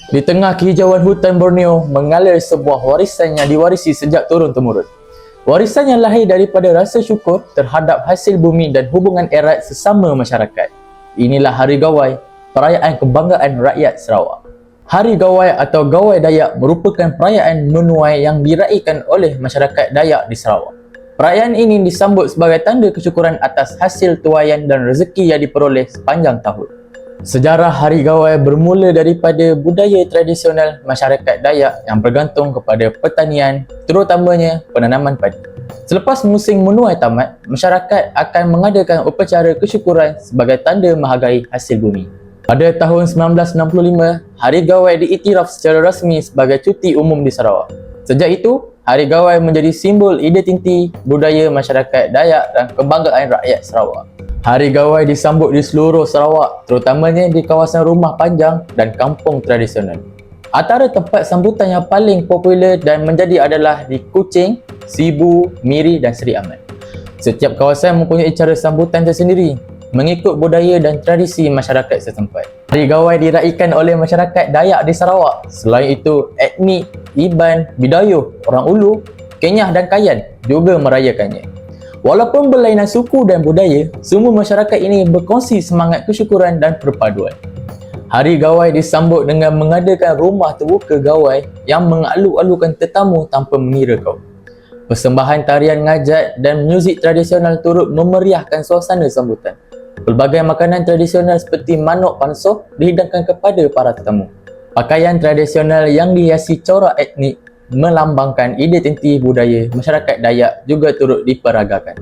Di tengah kehijauan hutan Borneo mengalir sebuah warisan yang diwarisi sejak turun-temurun. Warisan yang lahir daripada rasa syukur terhadap hasil bumi dan hubungan erat sesama masyarakat. Inilah Hari Gawai, perayaan kebanggaan rakyat Sarawak. Hari Gawai atau Gawai Dayak merupakan perayaan menuai yang diraikan oleh masyarakat Dayak di Sarawak. Perayaan ini disambut sebagai tanda kesyukuran atas hasil tuaian dan rezeki yang diperoleh sepanjang tahun. Sejarah Hari Gawai bermula daripada budaya tradisional masyarakat Dayak yang bergantung kepada pertanian, terutamanya penanaman padi. Selepas musim menuai tamat, masyarakat akan mengadakan upacara kesyukuran sebagai tanda menghargai hasil bumi. Pada tahun 1965, Hari Gawai diiktiraf secara rasmi sebagai cuti umum di Sarawak. Sejak itu, Hari Gawai menjadi simbol identiti budaya masyarakat Dayak dan kebanggaan rakyat Sarawak. Hari Gawai disambut di seluruh Sarawak, terutamanya di kawasan Rumah Panjang dan kampung tradisional. Antara tempat sambutan yang paling popular dan menjadi adalah di Kuching, Sibu, Miri dan Seri Aman. Setiap kawasan mempunyai cara sambutan tersendiri mengikut budaya dan tradisi masyarakat setempat. Hari Gawai diraikan oleh masyarakat Dayak di Sarawak. Selain itu, etnik Iban, Bidayuh, orang Ulu, Kenyah dan Kayan juga merayakannya. Walaupun berlainan suku dan budaya, semua masyarakat ini berkongsi semangat kesyukuran dan perpaduan. Hari Gawai disambut dengan mengadakan rumah terbuka gawai yang mengalu-alukan tetamu tanpa mengira kaum. Persembahan tarian ngajat dan muzik tradisional turut memeriahkan suasana sambutan. Pelbagai makanan tradisional seperti manuk pansoh dihidangkan kepada para tetamu. Pakaian tradisional yang dihiasi corak etnik melambangkan identiti budaya masyarakat Dayak juga turut diperagakan.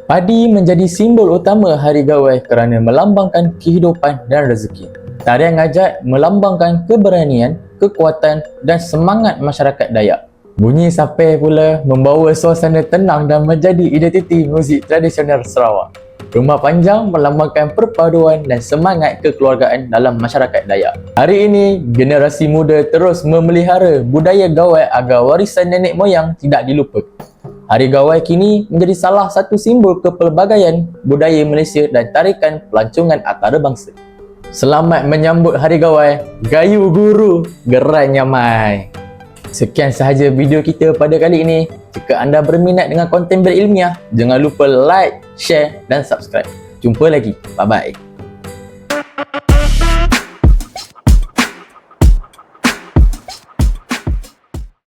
Padi menjadi simbol utama Hari Gawai kerana melambangkan kehidupan dan rezeki. Tarian ngajat melambangkan keberanian, kekuatan dan semangat masyarakat Dayak. Bunyi sape pula membawa suasana tenang dan menjadi identiti muzik tradisional Sarawak. Rumah Panjang melambangkan perpaduan dan semangat kekeluargaan dalam masyarakat Dayak. Hari ini, generasi muda terus memelihara budaya Gawai agar warisan nenek moyang tidak dilupakan. Hari Gawai kini menjadi salah satu simbol kepelbagaian budaya Malaysia dan tarikan pelancongan antarabangsa. Selamat menyambut Hari Gawai, gayu guru, geran nyamai. Sekian sahaja video kita pada kali ini. Jika anda berminat dengan konten berilmiah, jangan lupa like, share dan subscribe. Jumpa lagi. Bye-bye.